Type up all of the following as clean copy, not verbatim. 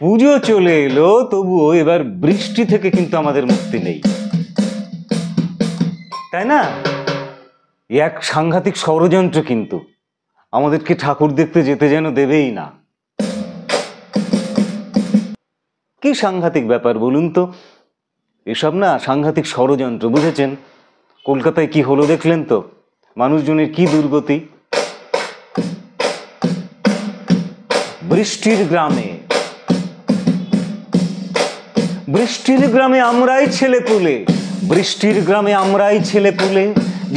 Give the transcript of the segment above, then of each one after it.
পুজো চলে এলো, তবুও এবার বৃষ্টি থেকে কিন্তু আমাদের মুক্তি নেই, তাই না? এক সাংঘাতিক ষড়যন্ত্র কিন্তু, আমাদেরকে ঠাকুর দেখতে যেতে যেন দেবেই না। কি সাংঘাতিক ব্যাপার বলুন তো, এসব না সাংঘাতিক ষড়যন্ত্র, বুঝেছেন? কলকাতায় কি হলো দেখলেন তো, মানুষজনের কি দুর্গতি। বৃষ্টির গ্রামে, বৃষ্টির গ্রামে আমরাই ছেলে পুলে, বৃষ্টির গ্রামে আমরাই ছেলে পুলে,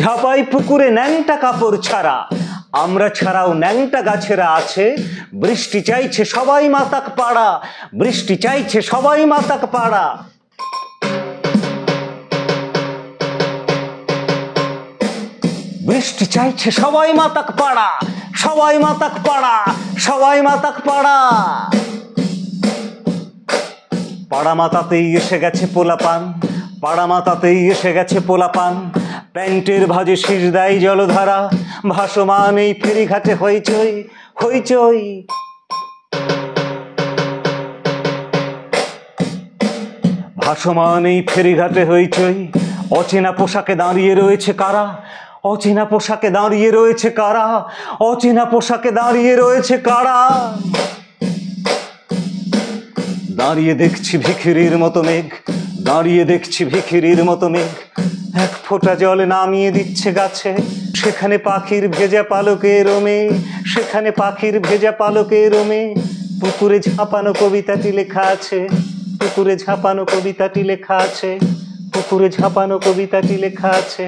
ঝাপাই পুকুরে ন্যাংটা কাপড় ছাড়া, আমরা ছাড়াও ন্যাংটা গাছেরা আছে, বৃষ্টি চাইছে সবাই মাতাক পাড়া, বৃষ্টি চাইছে সবাই মাতাক পাড়া। বৃষ্টি চাইছে সবাই মাতাক পাড়া, সবাই মাতাক পাড়া, সবাই মাতাক পাড়া। পাড়া মাতাতেই এসে গেছে পোলাপান, পাড়া মাতাতেই এসে গেছে পোলাপান, প্যান্টের ভাঁজে শীষ দেয় জলধারা, ভাসমান এই ফেরিঘাটে হইচই হইচই। ভাসমান এই ফেরিঘাটে হইচই, অচেনা পোশাকে দাঁড়িয়ে রয়েছে কারা, অচেনা পোশাকে দাঁড়িয়ে রয়েছে কারা, অচেনা পোশাকে দাঁড়িয়ে রয়েছে কারা। দাঁড়িয়ে দেখছি ভিখিরির মতো মেঘ, দাঁড়িয়ে দেখছি ভিখিরির মতো মেঘ, এক ফোঁটা জল নামিয়ে দিচ্ছে গাছে, সেখানে পাখির ভেজা পালকে রোমে, সেখানে পাখির ভেজা পালকে রোমে। পুকুরে ঝাঁপানো কবিতাটি লেখা আছে, পুকুরে ঝাঁপানো কবিতাটি লেখা আছে, পুকুরে ঝাঁপানো কবিতাটি লেখা আছে।